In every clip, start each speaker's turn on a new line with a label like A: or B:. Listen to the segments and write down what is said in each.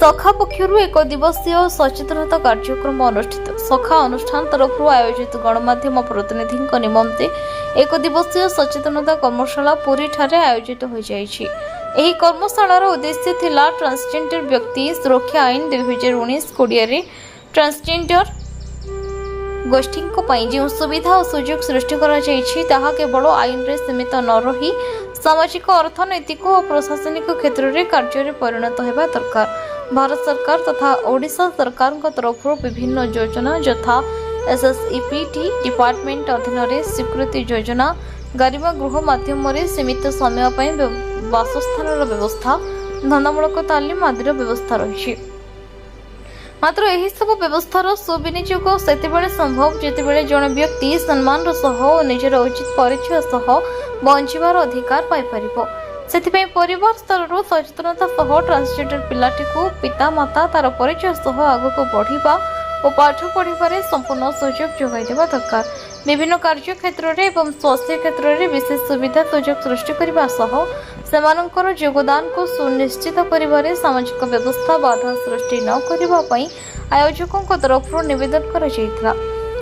A: सखा पक्षर एक दिवसीय सचेतनता कार्यक्रम अनुष्ठित सखा अनुष्ठान तरफ आयोजित गणमाध्यम प्रतिनिधि निमंते एक दिवसीय सचेतनता कर्मशाला पुरी ठारे आयोजित हो जाइछि। एही कर्मशालार उद्देश्य थिला ट्रांसजेंडर व्यक्ति सुरक्षा आईन 2019 कोडियारे ट्रांसजेंडर गोष्ठी जो सुविधा और सुजोग सृष्टि करा केवल आईन रे सीमित न रही सामाजिक अर्थनैतिक और प्रशासनिक क्षेत्र में कार्य परिणत होगा दरकार। भारत सरकार तथा ओडिशा सरकार तरफ विभिन्न योजना यथा SSEPT डिपार्टमेंट अधीन स्वीकृति योजना गरीब गृह माध्यम सीमित समय बासस्थान व्यवस्था धंदामूलक तालीम आदि व्यवस्था रही। मात्र यही सब व्यवस्थार सुविनियोग सेतेबेले संभव जेतेबेले जड़े व्यक्ति सम्मान सह और निजर उचित परिचय सह बंचिबार अधिकार पाई परिबो। सेथिपई परिवार स्तर सचेतनता सह ट्रांसजेंडर पिलाटी को पिता माता तार परिचय सह आगक बढ़िबा और पाठ पढ़िबारे संपूर्ण सहयोग जोगाई देबा दरकार। विभिन्न कार्य क्षेत्र में एवं स्वास्थ्य क्षेत्र में विशेष सुविधा सुजोग सृष्टि करने सह सेमानंकर योगदान को सुनिश्चित करिबारे सामाजिक व्यवस्था बाधा सृष्टि न करने आयोजकों तरफ निवेदन करा जायथिला।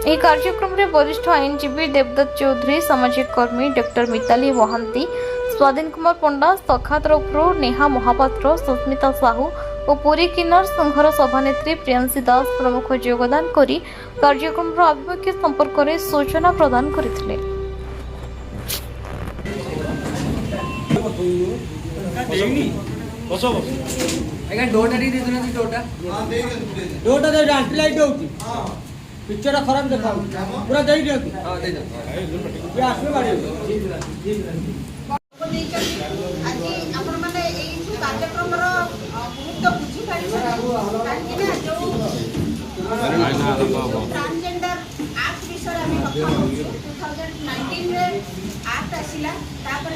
A: ଏହି କାର୍ଯ୍ୟକ୍ରମରେ वरिष्ठ आईनजीवी देवदत्त चौधरी सामाजिक कर्मी डॉक्टर मिताली महांती स्वाधीन कुमार पंडा सखा तरफरू नेहा महापात्र सुस्मिता साहू और पुरी किन्नर संघर सभानेत्री प्रियांशी दास प्रमुख योगदान करी कार्यक्रम आभिमुख्य संपर्क में सूचना प्रदान करथिले।
B: पिक्चर खराब देखा पूरा दे दियो ये आसमे गाड़ी
C: आज आपण माने एई कार्यक्रम रो महत्व बुझी पारिबो काहे ना जो ट्रांसजेंडर एक्ट विषय हम कथा होछु 2019 रे एक्ट आसिला तापर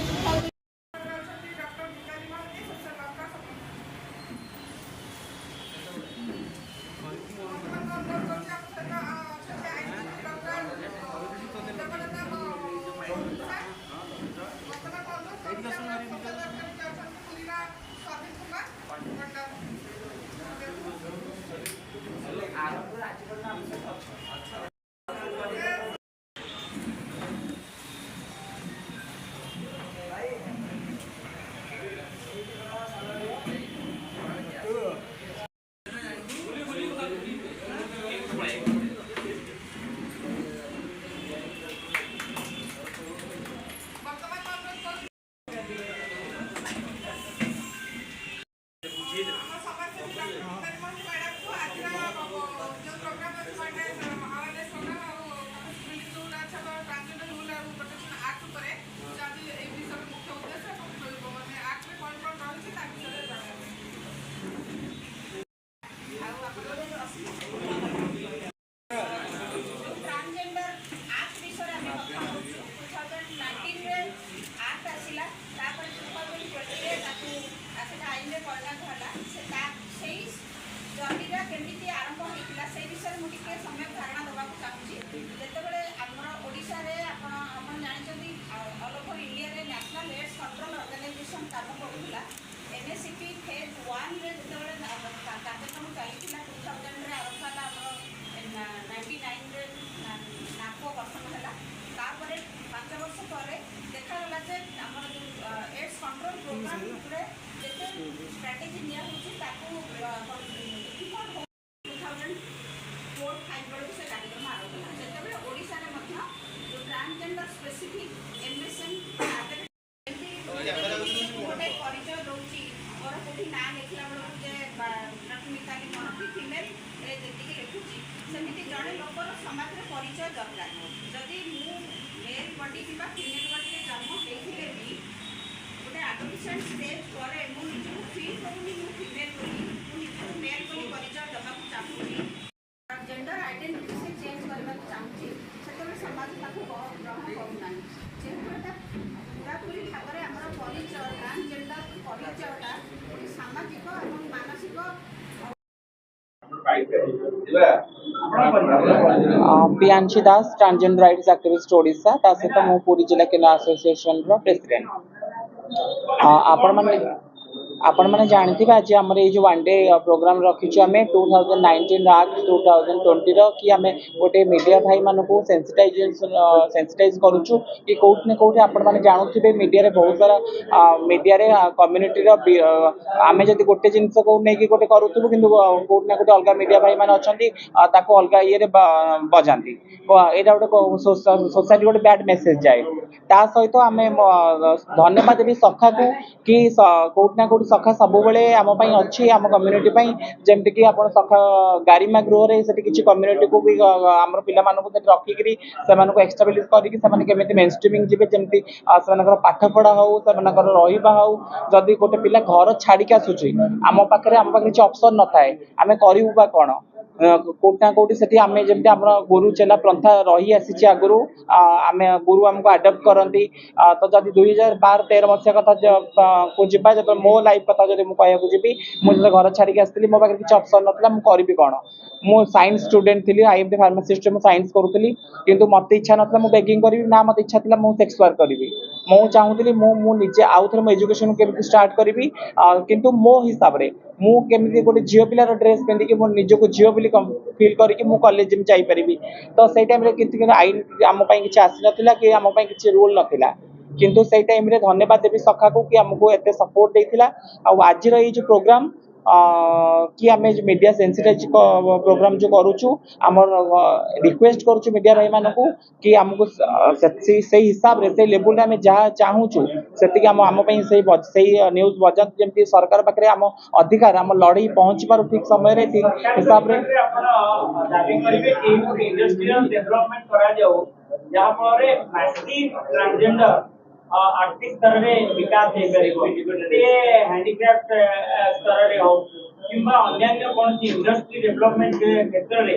C: जेंडर आइडेंटिटी से चेंज करबा चाहूची सेतबे समाज ताको ग्रहण करूना जेहेतुटा पूरापूरी भाव में आम परिचय ट्रांसजेंडर परिचयटा सामाजिक और मानसिक
D: प्रियांशी दास ट्रांसजेंडर राइट्स एक्टिविस्ट ओडिशा ता सहित मो पुरी जिला केला एसोसिएशन रो प्रेसिडेंट आपण माने आपण मैंने जानते आज आम ये वन डे प्रोग्राम रखीचु आम 2019 आक्ट 2020 कि आम गोटे मीडिया भाई मान को सेंसिटाइज करुचु कि कौट ना कौट आपण मैंने जानते मीडिया बहुत सारा मीडिया कम्युनिटी आम जब गोटे जिनस को लेकिन गोटे करूँ कि कौट ना कौट अलग मीडिया भाई मैंने अच्छा अलग ये बजाती यहाँ गोटे सोसाइटी गोटे बैड मेसेज जाए ता सहित आम धन्यवाद देवी सखा को कि कौट ना कौट सखा सब आम अच्छी आम कम्युनिटी जमती कि आप सखा गारिमा गृह से किसी कम्युनिटी को भी आम पे रखिकी से एक्सटाब्लीश करके मेन स्ट्रीमिंग जी जमी से पाठ पढ़ा हो से रहा हो जदि गोटे पिला घर छाड़ी आसूची आम पाखे किसी ऑप्शन न थाए आम करूँ कौन कौट ना कौटी से आम जमी आम गुरु चेला प्रथा रही आसी आगुरी आम गुरु आमको आडप्ट करती तो जब 2012-13 मसीहा कथा को जी जब मो लाइफ कथा जब मुझे जी मुझे घर छाड़ी आसती मो पाखे किसी ऑप्शन ना करी कौन मु साइंस स्टूडेंट थी आईएमटी फार्मासिस्ट में साइंस करूली किंतु मत इच्छा ना मुझे बेगिंग करी ना मत इच्छा था मुझे सेक्स वर्क करी मु चाहूली मुझे आउ थे एजुकेशन के स्टार्ट करी किंतु मो हिसाब से मुझे गोटे झील पिलार ड्रेस पिंधिकी मो निजक झील बोली फिल करके कॉलेज जापरि तो से टाइम आईन आम किसी आसी ना कि आम किसी रूल नाला किंतु से टाइम धन्यवाद देवी सखा को कि आमको एत सपोर्ट देता आज ये प्रोग्राम कि आम मीडिया सेंसिटाइज प्रोग्राम जो करुचु आम रिक्वेस्ट करुचु मीडिया भाई मान को कि आमको से हिसाब से लेवल आम जहाँ चाहूँ से आम न्यूज बजा जमी सरकार पाखे आम अधिकार आम लड़ाई पहुँची पार ठीक समय ठीक हिसाब से आर्थिक स्तर में विकास हैंडीक्राफ्ट स्तर में हो कि अन्य कौन इंडस्ट्री डेवलपमेंट क्षेत्र में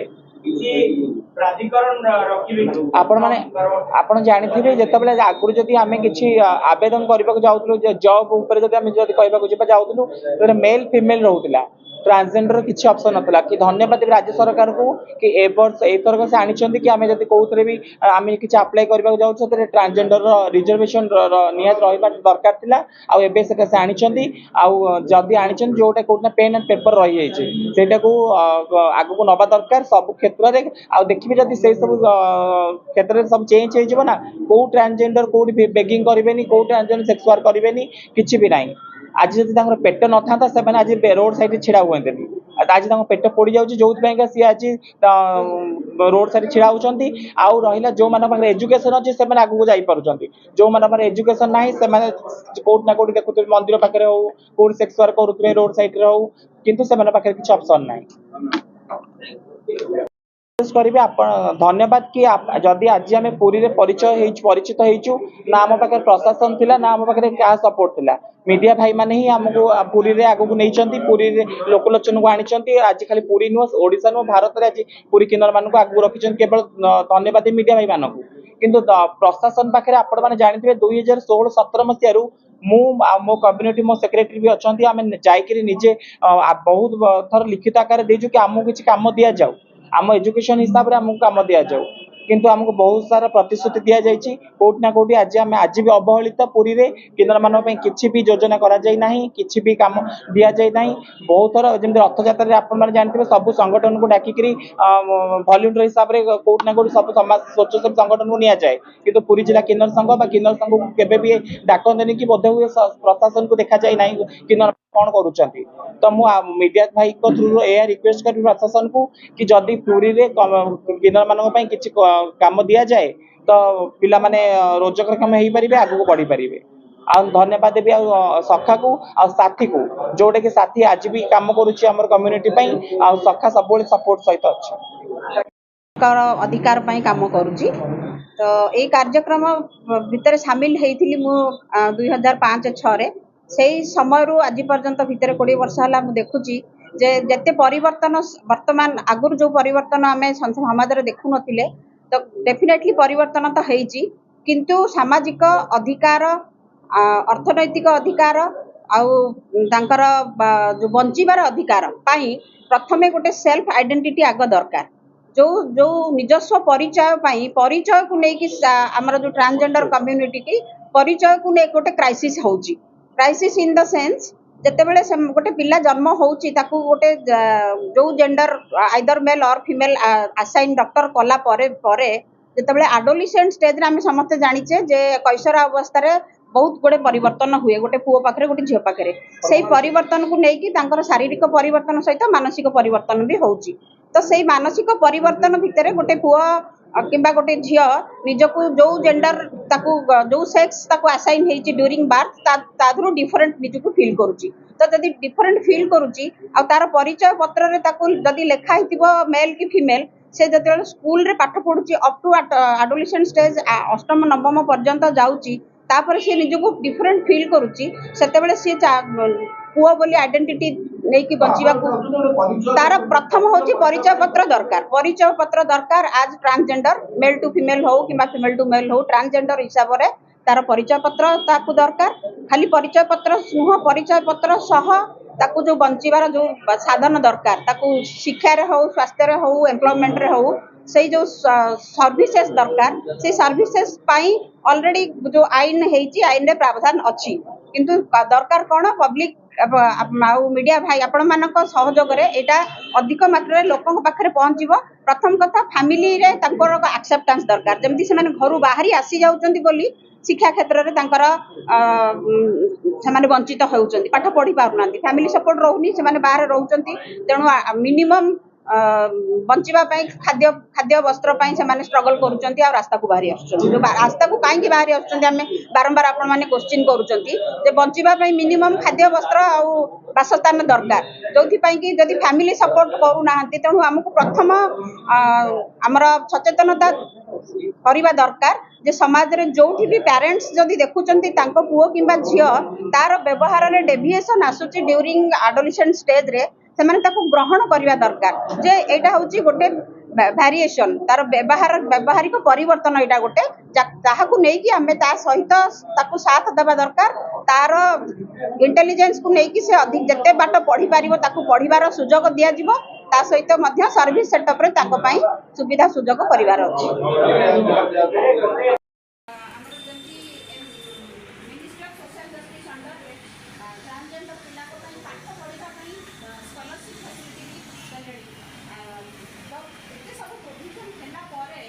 D: आपण माने आपण जानिथिबे जेतबेले आगुर जदि आमे किछि आवेदन करबाक जाउतलु जॉब ऊपर जदि आमे जदि कहबाक जिबा जाउतलु तो मेल फीमेल रहउतला ट्रांसजेंडर किछि ऑप्शन नतला कि धन्यवाद राज्य सरकार को कि ए वर्ष एथरक से आनिचंदी कि आमे जदि कोउतरे भी आमे किछि अप्लाई करबाक जाउछ त ट्रांसजेंडर रिजर्वेशन नियत रहिबा दरकार थिला आ एबे से आनिचंदी आ जदि आनिचंदी जोटा कोटना पेन एंड पेपर रहि जाइछे सेटा को आगु को नबा दरकार सब क्षेत्र रे आ देखिबे जदि से सब क्षेत्र रे सब चेंज हो जिवो ना को ट्रांसजेंडर कोड बेगिंग करबेनी को ट्रांसजेंडर सेक्स वर्क करबेनी किछि भी नाही आज जब पेट न था से आज रोड साइड छिड़ा हुए आज पेट पड़ जाऊँ जो सी आज रोड साइड छिड़ा होती आउ रहा जो मैंने एजुकेशन अच्छे से आगे जापे जो मैंने एजुकेशन ना से कौट ना कौट देखुए मंदिर पाखे हो Kaut sex work करुवे road side हो किंतु से पाखे किसी ऑप्शन ना करेंगे धन्यवाद कि जदि आज आम पुरी रे परिचित होइचु ना आम पाखे प्रशासन थिला ना आम पाखे क्या सपोर्ट थिला मीडिया भाई माने ही हमको पुरी रे आगु नहीं चंती पुरी रे लोकलोचन को आनी आज खाली पुरी नुह ओडिशा नुह भारत रे आज पुरी किन्नर मान को आगु रखिछन केवल धन्यवाद मीडिया भाई मान को किंतु प्रशासन पाखे आपण माने जानिथिबे 2016-17 मसियारू मो कम्युनिटी मो सेक्रेटरी भी अच्छा आम जाकि निजे बहुत थर लिखित आकार देजु कि आमको किसी काम दि जाऊ आम एजुकेशन हिसाब से आमको काम दि जाऊ किंतु आमको बहुत सारा प्रतिश्रुति दि जाइए कौट ना कौटी आज आम आज भी अवहेलित पुरी रे किन्नर मान किसी भी योजना करा जाय नाही किसी भी काम दि जाय नाही बहुत थर जमी रथ यात्रा आपण मैंने जानते सब संगठन को डाकिकी भल्यूंटर हिसाब से कौट ना कौट सब समाज स्वच्छसेवी संगठन को नि जाए किंतु पुरी जिला किन्नर संघ किन्नर संघ को केबे भी डाकंदेनी कि बोध हुए प्रशासन को देखा जाए ना किन्नर कौन करुँच तो मीडिया भाई को थ्रू यह रिक्वेस्ट करी प्रशासन को कि जदि पुरी रे किन्नर मान किसी काम दि जाए तो पिला माने रोजगार हो पारे आगू बढ़ी पारे आ धन्यवाद देवी सखा को आ साथी को जोटे कि साथी आज भी काम करुच्ची आम कम्युनिटी आ सखा सब सपोर्ट सहित अच्छे
C: अधिकार पाई काम करुच्ची तो ये कार्यक्रम भितर सामिल होती मु 2005-6 से समय आज पर्यंत भितर 20 वर्ष है देखुची जे जते परिवर्तन वर्तमान आगुर जो परिवर्तन आम समाज में देखु नथिले तो डेफिनेटली परिवर्तन तो होइची किंतु सामाजिक अधिकार अर्थनैतिक अधिकार आउ तांकर जो बंचिबार अधिकार पाई प्रथमे गोटे सेल्फ आइडेंटिटी आग दरकार जो जो निजस्व परिचय पाई परिचय को लेकिन आमर जो ट्रांसजेंडर कम्युनिटी की परिचय को ले गोटे क्राइसिस होउची क्राइसिस इन द सेंस ଯେତେବେଳେ ସେ ଗୋଟେ ପିଲା ଜନ୍ମ ହେଉଛି ତାକୁ ଗୋଟେ ଯୋଉ ଜେଣ୍ଡର ଆଇଦର ମେଲ୍ ଅର୍ ଫିମେଲ୍ ଆସାଇନ୍ ଡକ୍ଟର କଲା ପରେ ପରେ ଯେତେବେଳେ ଆଡୋଲିସେଣ୍ଟ ଷ୍ଟେଜରେ ଆମେ ସମସ୍ତେ ଜାଣିଛେ ଯେ କୈଶୋର ଅବସ୍ଥାରେ ବହୁତ ଗୁଡ଼େ ପରିବର୍ତ୍ତନ ହୁଏ ଗୋଟେ ପୁଅ ପାଖରେ ଗୋଟେ ଝିଅ ପାଖରେ। ସେଇ ପରିବର୍ତ୍ତନକୁ ନେଇକି ତାଙ୍କର ଶାରୀରିକ ପରିବର୍ତ୍ତନ ସହିତ ମାନସିକ ପରିବର୍ତ୍ତନ ବି ହେଉଛି। ତ ସେଇ ମାନସିକ ପରିବର୍ତ୍ତନ ଭିତରେ ଗୋଟେ ପୁଅ କିମ୍ବା ଗୋଟେ ଝିଅ ନିଜକୁ ଯୋଉ ଜେଣ୍ଡର ତାକୁ ଯୋଉ ସେକ୍ସ ତାକୁ ଆସାଇନ୍ ହେଇଛି ଡ୍ୟୁରିଂ ବାର୍ଥ ତା ଦେହରୁ ଡିଫରେଣ୍ଟ ନିଜକୁ ଫିଲ୍ କରୁଛି। ତ ଯଦି ଡିଫରେଣ୍ଟ ଫିଲ୍ କରୁଛି ଆଉ ତାର ପରିଚୟ ପତ୍ରରେ ତାକୁ ଯଦି ଲେଖା ହେଇଥିବ ମେଲ୍ କି ଫିମେଲ୍, ସେ ଯେତେବେଳେ ସ୍କୁଲରେ ପାଠ ପଢୁଛି ଅପ୍ ଟୁ ଆଡୋଲିସେଣ୍ଟ ଷ୍ଟେଜ ଅଷ୍ଟମ ନବମ ପର୍ଯ୍ୟନ୍ତ ଯାଉଛି, ତାପରେ ସିଏ ନିଜକୁ ଡିଫରେଣ୍ଟ ଫିଲ୍ କରୁଛି, ସେତେବେଳେ ସିଏ ପୁଅ ବୋଲି ଆଇଡେଣ୍ଟିଟି ନେଇକି ବଞ୍ଚିବାକୁ ତାର ପ୍ରଥମ ହେଉଛି ପରିଚୟ ପତ୍ର ଦରକାର। ପରିଚୟ ପତ୍ର ଦରକାର ଆଜ୍ ଟ୍ରାନ୍ସଜେଣ୍ଡର, ମେଲ୍ ଟୁ ଫିମେଲ୍ ହଉ କିମ୍ବା ଫିମେଲ୍ ଟୁ ମେଲ୍ ହଉ, ଟ୍ରାନ୍ସଜେଣ୍ଡର ହିସାବରେ ତାର ପରିଚୟ ପତ୍ର ତାକୁ ଦରକାର। ଖାଲି ପରିଚୟ ପତ୍ର ନୁହଁ, ପରିଚୟ ପତ୍ର ସହ ତାକୁ ଯୋଉ ବଞ୍ଚିବାର ଯୋଉ ସାଧନ ଦରକାର, ତାକୁ ଶିକ୍ଷାରେ ହଉ, ସ୍ୱାସ୍ଥ୍ୟରେ ହଉ, ଏମ୍ପ୍ଲୟମେଣ୍ଟରେ ହଉ, ସେଇ ଯୋଉ ସର୍ଭିସେସ୍ ଦରକାର, ସେଇ ସର୍ଭିସେସ୍ ପାଇଁ ଅଲରେଡି ଯୋଉ ଆଇନ ହେଇଛି ଆଇନରେ ପ୍ରାବଧାନ ଅଛି। କିନ୍ତୁ ଦରକାର କ'ଣ, ପବ୍ଲିକ ଆଉ ମିଡିଆ ଭାଇ ଆପଣମାନଙ୍କ ସହଯୋଗରେ ଏଇଟା ଅଧିକ ମାତ୍ରାରେ ଲୋକଙ୍କ ପାଖରେ ପହଞ୍ଚିବ। ପ୍ରଥମ କଥା, ଫ୍ୟାମିଲିରେ ତାଙ୍କର ଆକ୍ସେପ୍ଟାନ୍ସ ଦରକାର, ଯେମିତି ସେମାନେ ଘରୁ ବାହାରି ଆସି ଯାଉଛନ୍ତି ବୋଲି ଶିକ୍ଷା କ୍ଷେତ୍ରରେ ତାଙ୍କର ସେମାନେ ବଞ୍ଚିତ ହେଉଛନ୍ତି, ପାଠ ପଢି ପାରୁନାହାନ୍ତି, ଫ୍ୟାମିଲି ସପୋର୍ଟ ରହୁନି, ସେମାନେ ବାହାରେ ରହୁଛନ୍ତି। ତେଣୁ ମିନିମମ୍ ବଞ୍ଚିବା ପାଇଁ ଖାଦ୍ୟ ବସ୍ତ୍ର ପାଇଁ ସେମାନେ ଷ୍ଟ୍ରଗଲ କରୁଛନ୍ତି ଆଉ ରାସ୍ତାକୁ ବାହାରି ଆସୁଛନ୍ତି। ଯୋଉ ରାସ୍ତାକୁ କାହିଁକି ବାହାରି ଆସୁଛନ୍ତି ଆମେ ବାରମ୍ବାର ଆପଣମାନେ କୋଶ୍ଚିନ୍ କରୁଛନ୍ତି ଯେ ବଞ୍ଚିବା ପାଇଁ ମିନିମମ୍ ଖାଦ୍ୟ ବସ୍ତ୍ର ଆଉ ବାସସ୍ଥାନ ଦରକାର, ଯୋଉଥିପାଇଁ କି ଯଦି ଫ୍ୟାମିଲି ସପୋର୍ଟ କରୁନାହାନ୍ତି, ତେଣୁ ଆମକୁ ପ୍ରଥମ ଆମର ସଚେତନତା କରିବା ଦରକାର ଯେ ସମାଜରେ ଯୋଉଠି ବି ପ୍ୟାରେଣ୍ଟସ୍ ଯଦି ଦେଖୁଛନ୍ତି ତାଙ୍କ ପୁଅ କିମ୍ବା ଝିଅ ତାର ବ୍ୟବହାରରେ ଡେଭିଏସନ୍ ଆସୁଛି ଡ୍ୟୁରିଂ ଆଡୋଲିସେଣ୍ଟ ଷ୍ଟେଜରେ, ସେମାନେ ତାକୁ ଗ୍ରହଣ କରିବା ଦରକାର ଯେ ଏଇଟା ହେଉଛି ଗୋଟେ ଭ୍ୟାରିଏସନ୍, ତାର ବ୍ୟବହାରିକ ପରିବର୍ତ୍ତନ ଏଇଟା ଗୋଟେ, ଯାହାକୁ ନେଇକି ଆମେ ତା ସହିତ ତାକୁ ସାଥ ଦେବା ଦରକାର। ତାର ଇଣ୍ଟେଲିଜେନ୍ସକୁ ନେଇକି ସେ ଅଧିକ ଯେତେ ବାଟ ପଢିପାରିବ ତାକୁ ପଢିବାର ସୁଯୋଗ ଦିଆଯିବ, ତା ସହିତ ମଧ୍ୟ ସର୍ଭିସ ସେଟଅପରେ ତାଙ୍କ ପାଇଁ ସୁବିଧା ସୁଯୋଗ କରିବାର ଅଛି। ମିନିଷ୍ଟ୍ରି ଅଫ୍ ସୋସିଆଲ ଜଷ୍ଟିସ୍ ଅଣ୍ଡରରେ ଟ୍ରାନ୍ସଜେଣ୍ଡର ପିଲାଙ୍କ ପାଇଁ ପାଠ ପଢ଼ିବା ପାଇଁ ସ୍କଲାରସିପ୍ ଫ୍ୟାସିଲିଟି ବି ଦେଲେଣି। ତ ଏତେ ସବୁ ପ୍ରୋଭିଜନ୍ ହେଲା ପରେ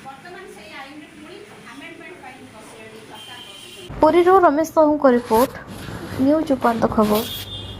C: ବର୍ତ୍ତମାନ ସେଇ ଆଇନରେ ପୁଣି ଆମେଣ୍ଡମେଣ୍ଟ ପାଇଁ ବସିଲେଣି ସରକାର।
A: ପୁରୀରୁ ରମେଶ ସାହୁଙ୍କ ରିପୋର୍ଟ, ନ୍ୟୁଜ୍ ଉପାନ୍ତ ଖବର।